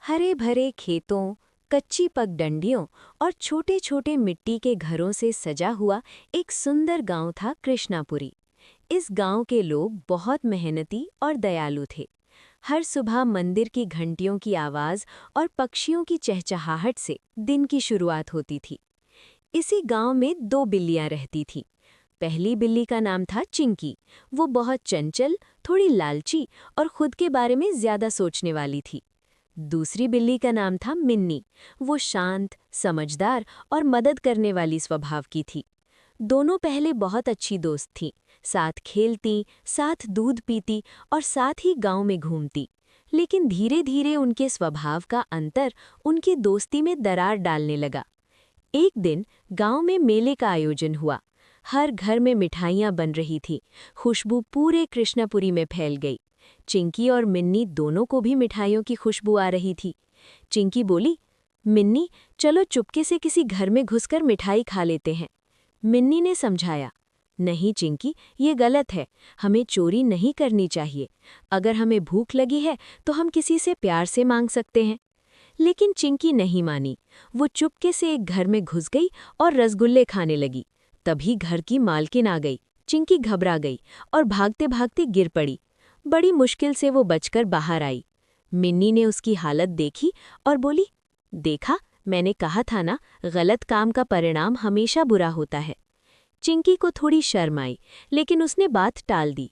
हरे भरे खेतों, कच्ची पगडंडियों और छोटे छोटे मिट्टी के घरों से सजा हुआ एक सुंदर गांव था कृष्णापुरी। इस गांव के लोग बहुत मेहनती और दयालु थे। हर सुबह मंदिर की घंटियों की आवाज़ और पक्षियों की चहचहाहट से दिन की शुरुआत होती थी। इसी गांव में दो बिल्लियां रहती थीं। पहली बिल्ली का नाम था चिंकी। वो बहुत चंचल, थोड़ी लालची और खुद के बारे में ज्यादा सोचने वाली थी। दूसरी बिल्ली का नाम था मिन्नी। वो शांत, समझदार और मदद करने वाली स्वभाव की थी। दोनों पहले बहुत अच्छी दोस्त थीं, साथ खेलती, साथ दूध पीती और साथ ही गांव में घूमती। लेकिन धीरे धीरे उनके स्वभाव का अंतर उनकी दोस्ती में दरार डालने लगा। एक दिन गांव में मेले का आयोजन हुआ। हर घर में मिठाइयाँ बन रही थी। खुशबू पूरे कृष्णापुरी में फैल गई। चिंकी और मिन्नी दोनों को भी मिठाइयों की खुशबू आ रही थी। चिंकी बोली, मिन्नी, चलो चुपके से किसी घर में घुसकर मिठाई खा लेते हैं। मिन्नी ने समझाया, नहीं चिंकी, ये गलत है। हमें चोरी नहीं करनी चाहिए। अगर हमें भूख लगी है तो हम किसी से प्यार से मांग सकते हैं। लेकिन चिंकी नहीं मानी। वो चुपके से एक घर में घुस गई और रसगुल्ले खाने लगी। तभी घर की मालकिन आ गई। चिंकी घबरा गई और भागते भागते गिर पड़ी। बड़ी मुश्किल से वो बचकर बाहर आई। मिन्नी ने उसकी हालत देखी और बोली, देखा, मैंने कहा था ना, गलत काम का परिणाम हमेशा बुरा होता है। चिंकी को थोड़ी शर्म आई, लेकिन उसने बात टाल दी।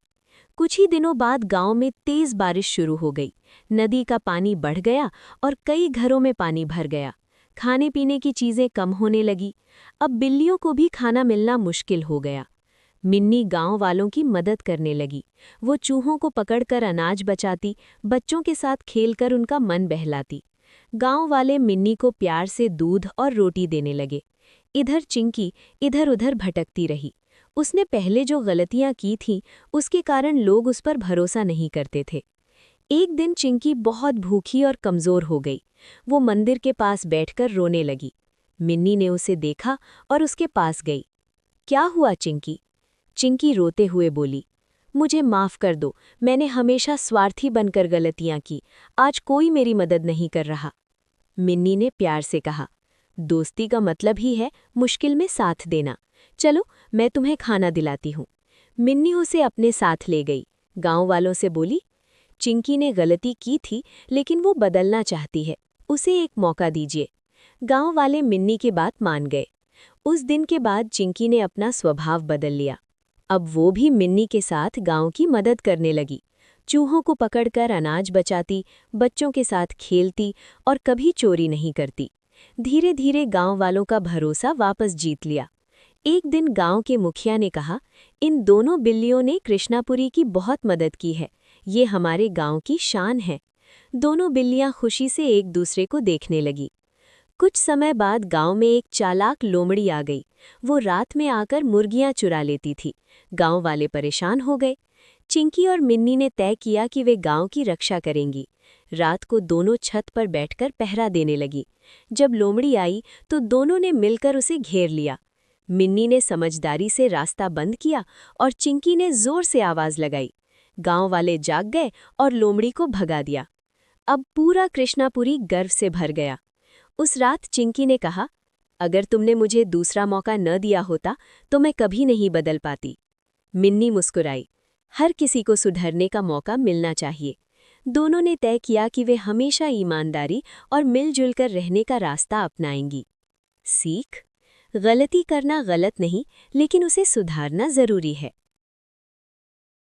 कुछ ही दिनों बाद गांव में तेज बारिश शुरू हो गई। नदी का पानी बढ़ गया और कई घरों में पानी भर गया। खाने पीने की चीजें कम होने लगी। अब बिल्लियों को भी खाना मिलना मुश्किल हो गया। मिन्नी गांव वालों की मदद करने लगी। वो चूहों को पकड़कर अनाज बचाती, बच्चों के साथ खेलकर उनका मन बहलाती। गांव वाले मिन्नी को प्यार से दूध और रोटी देने लगे। इधर चिंकी इधर उधर भटकती रही। उसने पहले जो गलतियां की थीं, उसके कारण लोग उस पर भरोसा नहीं करते थे। एक दिन चिंकी बहुत भूखी और कमज़ोर हो गई। वो मंदिर के पास बैठकर रोने लगी। मिन्नी ने उसे देखा और उसके पास गई। क्या हुआ चिंकी? चिंकी रोते हुए बोली, मुझे माफ़ कर दो, मैंने हमेशा स्वार्थी बनकर गलतियां की। आज कोई मेरी मदद नहीं कर रहा। मिन्नी ने प्यार से कहा, दोस्ती का मतलब ही है मुश्किल में साथ देना। चलो, मैं तुम्हें खाना दिलाती हूँ। मिन्नी उसे अपने साथ ले गई। गांव वालों से बोली, चिंकी ने गलती की थी, लेकिन वो बदलना चाहती है। उसे एक मौका दीजिए। गांव वाले मिन्नी की बात मान गए। उस दिन के बाद चिंकी ने अपना स्वभाव बदल लिया। अब वो भी मिन्नी के साथ गांव की मदद करने लगी। चूहों को पकड़कर अनाज बचाती, बच्चों के साथ खेलती और कभी चोरी नहीं करती। धीरे धीरे गांव वालों का भरोसा वापस जीत लिया। एक दिन गांव के मुखिया ने कहा, इन दोनों बिल्लियों ने कृष्णापुरी की बहुत मदद की है। ये हमारे गांव की शान है। दोनों बिल्लियां खुशी से एक दूसरे को देखने लगी। कुछ समय बाद गांव में एक चालाक लोमड़ी आ गई। वो रात में आकर मुर्गियां चुरा लेती थी। गांव वाले परेशान हो गए। चिंकी और मिन्नी ने तय किया कि वे गांव की रक्षा करेंगी। रात को दोनों छत पर बैठकर पहरा देने लगी। जब लोमड़ी आई तो दोनों ने मिलकर उसे घेर लिया। मिन्नी ने समझदारी से रास्ता बंद किया और चिंकी ने जोर से आवाज लगाई। गांव वाले जाग गए और लोमड़ी को भगा दिया। अब पूरा कृष्णापुरी गर्व से भर गया। उस रात चिंकी ने कहा, अगर तुमने मुझे दूसरा मौका न दिया होता तो मैं कभी नहीं बदल पाती। मिन्नी मुस्कुराई। हर किसी को सुधरने का मौका मिलना चाहिए। दोनों ने तय किया कि वे हमेशा ईमानदारी और मिलजुल कर रहने का रास्ता अपनाएंगी। सीख: गलती करना गलत नहीं, लेकिन उसे सुधारना जरूरी है।